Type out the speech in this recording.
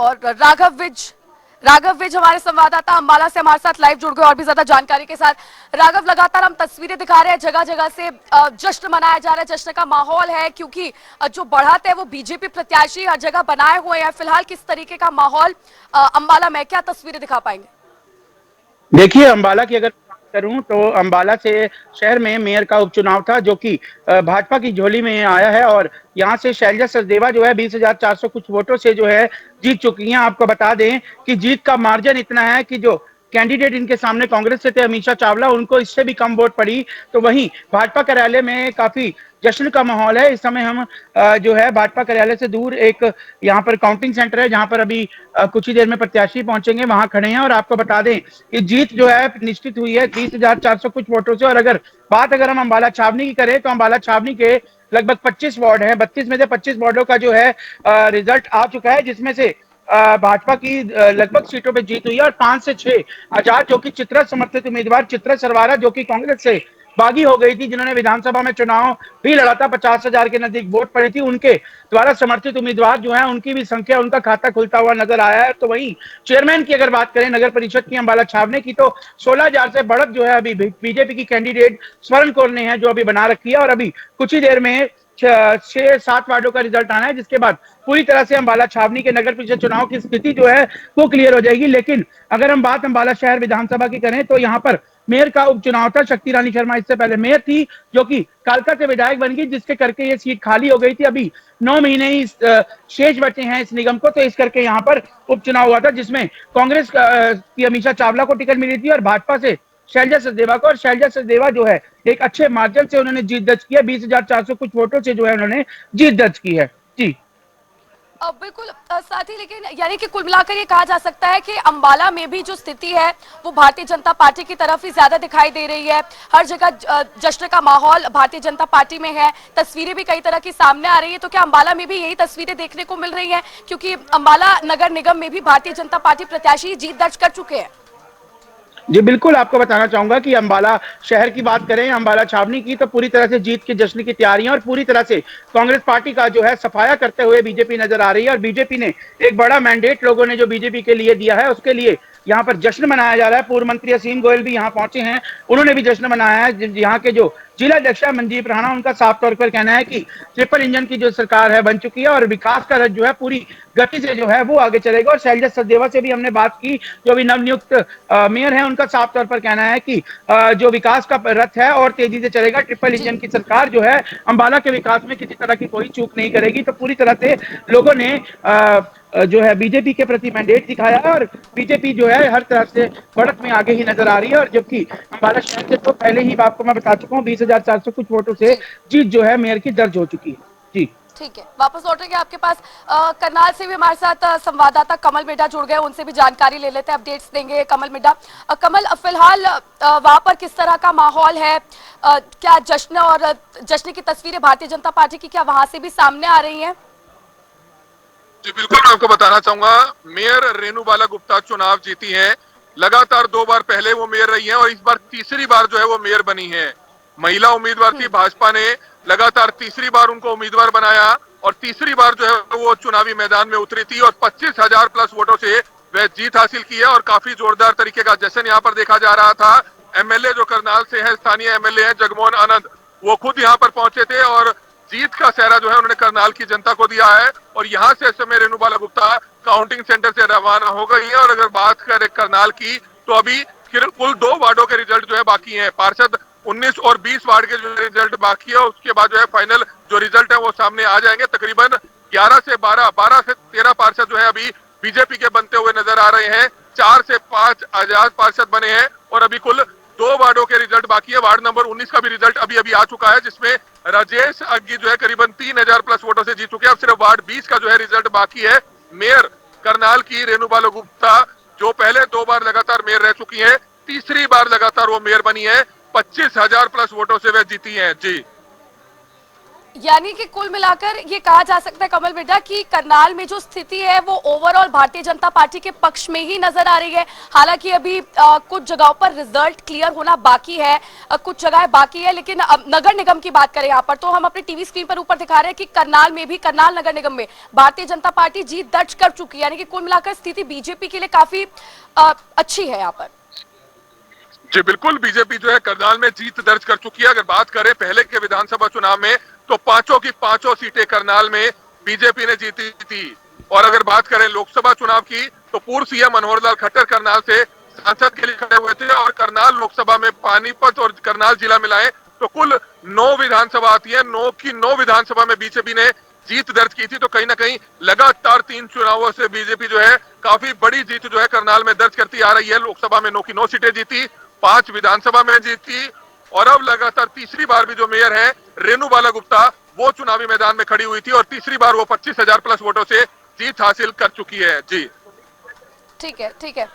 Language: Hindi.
और राघव विज हमारे संवाददाता अंबाला से हमारे साथ लाइव जुड़ गए और भी ज्यादा जानकारी के साथ। राघव, लगातार हम तस्वीरें दिखा रहे हैं, जगह जगह से जश्न मनाया जा रहा है, जश्न का माहौल है क्योंकि जो बढ़त है वो बीजेपी प्रत्याशी हर जगह बनाए हुए हैं। फिलहाल किस तरीके का माहौल अंबाला में, क्या तस्वीरें दिखा पाएंगे? देखिए, अंबाला की अगर बात करूं तो अंबाला से शहर में मेयर का उपचुनाव था जो कि भाजपा की झोली में आया है और यहां से शैलजा सचदेवा जो है 20,400 कुछ वोटों से जो है जीत चुकी हैं। आपको बता दें कि जीत का मार्जिन इतना है कि जो कैंडिडेट इनके सामने कांग्रेस से थे अमीषा चावला, उनको इससे भी कम वोट पड़ी। तो वहीं भाजपा कार्यालय में काफी जश्न का माहौल है। इस समय हम जो है भाजपा कार्यालय से दूर एक यहाँ पर काउंटिंग सेंटर है जहां पर अभी कुछ ही देर में प्रत्याशी पहुंचेंगे, वहां खड़े हैं। और आपको बता दें कि जीत जो है निश्चित हुई है 30,400 कुछ वोटों से। और अगर हम अंबाला छावनी की करें तो अंबाला छावनी के लगभग 25 वार्ड हैं, 32 में से 25 वार्डों का जो है रिजल्ट आ चुका है, जिसमें से भाजपा की लगभग सीटों पे जीत हुई है। और 5 से 6 आजाद जो कि चित्रा समर्थित उम्मीदवार चित्रा सरवारा जो कि कांग्रेस से बागी हो गई थी, जिन्होंने विधानसभा में चुनाव भी लड़ा था, 50,000 के नजदीक वोट पड़ी थी, उनके द्वारा समर्थित उम्मीदवार जो है उनकी भी संख्या, उनका खाता खुलता हुआ नजर आया है। तो वहीं चेयरमैन की अगर बात करें नगर परिषद की अंबाला छावनी की, तो 16,000 से बढ़त जो है अभी बीजेपी की कैंडिडेट स्वर्ण कौर ने है जो अभी बना रखी है। और अभी कुछ ही देर में 6-7 वार्डों का रिजल्ट आना है, जिसके बाद पूरी तरह से अंबाला छावनी के नगर परिषद चुनाव की स्थिति जो है वो क्लियर हो जाएगी। लेकिन अगर हम बात अंबाला शहर विधानसभा की करें तो यहाँ पर मेयर का उपचुनाव था। शक्ति रानी शर्मा इससे पहले मेयर थी जो कि कालका से विधायक बन गई, जिसके करके ये सीट खाली हो गई थी। अभी 9 महीने ही शेष बचे हैं इस निगम को, तो इस करके यहाँ पर उपचुनाव हुआ था जिसमें कांग्रेस की अमीषा चावला को टिकट मिली थी और भाजपा से शैलजा सचदेवा को। और शैलजा सचदेवा जो है एक अच्छे मार्जिन से उन्होंने जीत दर्ज की है, 20,400 कुछ वोटों से जो है उन्होंने जीत दर्ज की है। जी बिल्कुल साथी, लेकिन यानी कि कुल मिलाकर ये कहा जा सकता है कि अंबाला में भी जो स्थिति है वो भारतीय जनता पार्टी की तरफ ही ज्यादा दिखाई दे रही है। हर जगह जश्न का माहौल भारतीय जनता पार्टी में है, तस्वीरें भी कई तरह की सामने आ रही है। तो क्या अंबाला में भी यही तस्वीरें देखने को मिल रही है, क्योंकि अंबाला नगर निगम में भी भारतीय जनता पार्टी प्रत्याशी जीत दर्ज कर चुके हैं? जी बिल्कुल, आपको बताना चाहूंगा कि अंबाला शहर की बात करें, अंबाला छावनी की, तो पूरी तरह से जीत के जश्न की तैयारियां और पूरी तरह से कांग्रेस पार्टी का जो है सफाया करते हुए बीजेपी नजर आ रही है। और बीजेपी ने एक बड़ा मैंडेट लोगों ने जो बीजेपी के लिए दिया है उसके लिए यहाँ पर जश्न मनाया जा रहा है। पूर्व मंत्री असीम गोयल भी यहाँ पहुंचे हैं, उन्होंने भी जश्न मनाया है। यहाँ के जो जिला अध्यक्ष मनदीप राणा, उनका साफ तौर पर कहना है कि ट्रिपल इंजन की जो सरकार है बन चुकी है और विकास का रथ जो है पूरी गति से जो है वो आगे चलेगा। और शैलजा सचदेवा से भी हमने बात की, जो अभी नवनियुक्त मेयर है, उनका साफ तौर पर कहना है कि जो विकास का रथ है और तेजी से चलेगा। ट्रिपल इंजन की सरकार जो है अंबाला के विकास में किसी तरह की कोई चूक नहीं करेगी। तो पूरी तरह से लोगों ने जो है बीजेपी के प्रति मैंडेट दिखाया है और बीजेपी जो है हर तरह से बढ़त में आगे ही नजर आ रही है। और जबकि अंबाला शहर से तो पहले ही आपको मैं बता चुका हूँ 20,400 कुछ वोटों से जीत जो है मेयर की दर्ज हो चुकी है। जी ठीक है, वापस लौटेंगे आपके पास। करनाल से भी हमारे साथ संवाददाता कमल मिड्ढा जुड़ गए, उनसे भी जानकारी ले लेते हैं, अपडेट्स देंगे कमल मिड्ढा। कमल, फिलहाल वहां पर किस तरह का माहौल है? क्या जश्न की तस्वीरें भारतीय जनता पार्टी की क्या वहां से भी सामने आ रही हैं? जी बिल्कुल, मैं आपको बताना चाहूंगा, मेयर रेणु बाला गुप्ता चुनाव जीती हैं। लगातार 2 बार पहले वो मेयर रही हैं और इस बार तीसरी बार जो है वो मेयर बनी है। महिला उम्मीदवार थी, भाजपा ने लगातार तीसरी बार उनको उम्मीदवार बनाया और तीसरी बार जो है वो चुनावी मैदान में उतरी थी और 25,000 प्लस वोटों से वह जीत हासिल की है। और काफी जोरदार तरीके का जश्न यहाँ पर देखा जा रहा था। एमएलए जो करनाल से है, स्थानीय एमएलए है जगमोहन आनंद, वो खुद यहाँ पर पहुंचे थे और जीत का सहरा जो है उन्होंने करनाल की जनता को दिया है। और यहाँ से इस समय रेणु बाला गुप्ता काउंटिंग सेंटर से रवाना हो गई है। और अगर बात करें करनाल की, तो अभी कुल 2 वार्डों के रिजल्ट जो है बाकी हैं। पार्षद 19 और 20 वार्ड के जो रिजल्ट बाकी है, उसके बाद जो है फाइनल जो रिजल्ट है वो सामने आ जाएंगे। तकरीबन 11 से 13 पार्षद जो है अभी बीजेपी के बनते हुए नजर आ रहे हैं। 4 से 5 आजाद पार्षद बने हैं और अभी कुल 2 वार्डों के रिजल्ट बाकी है। वार्ड नंबर 19 का भी रिजल्ट अभी अभी आ चुका है, जिसमें राजेश अग्गी जो है करीबन 3,000 प्लस वोटों से जीत चुके हैं। अब सिर्फ वार्ड 20 का जो है रिजल्ट बाकी है। मेयर करनाल की रेणु बाला गुप्ता, जो पहले 2 बार लगातार मेयर रह चुकी है, तीसरी बार लगातार वो मेयर बनी है, 25,000 प्लस वोटों से वह जीती है। जी यानी कि कुल मिलाकर ये कहा जा सकता है कमल बेटा कि करनाल में जो स्थिति है वो ओवरऑल भारतीय जनता पार्टी के पक्ष में ही नजर आ रही है। हालांकि अभी कुछ जगहों पर रिजल्ट क्लियर होना बाकी है, कुछ जगह बाकी है, लेकिन अब नगर निगम की बात करें यहाँ पर तो हम अपने टीवी स्क्रीन पर ऊपर दिखा रहे हैं कि करनाल में भी, करनाल नगर निगम में भारतीय जनता पार्टी जीत दर्ज कर चुकी है। यानी कि कुल मिलाकर स्थिति बीजेपी के लिए काफी अच्छी है यहाँ पर। जी बिल्कुल, बीजेपी जो है करनाल में जीत दर्ज कर चुकी है। अगर बात करें पहले के विधानसभा चुनाव में तो पांचों की पांचों सीटें करनाल में बीजेपी ने जीती थी। और अगर बात करें लोकसभा चुनाव की तो पूर्व सीएम मनोहर लाल खट्टर करनाल से सांसद के लिए खड़े हुए थे और करनाल लोकसभा में पानीपत और करनाल जिला मिलाए तो कुल 9 विधानसभा आती है। 9 की 9 विधानसभा में बीजेपी ने जीत दर्ज की थी। तो कहीं ना कहीं लगातार 3 चुनावों से बीजेपी जो है काफी बड़ी जीत जो है करनाल में दर्ज करती आ रही है। लोकसभा में 9 की 9 सीटें जीती, 5 विधानसभा में जीती और अब लगातार तीसरी बार भी जो मेयर है रेणु बाला गुप्ता वो चुनावी मैदान में खड़ी हुई थी और तीसरी बार वो 25,000 प्लस वोटों से जीत हासिल कर चुकी है। जी ठीक है, ठीक है।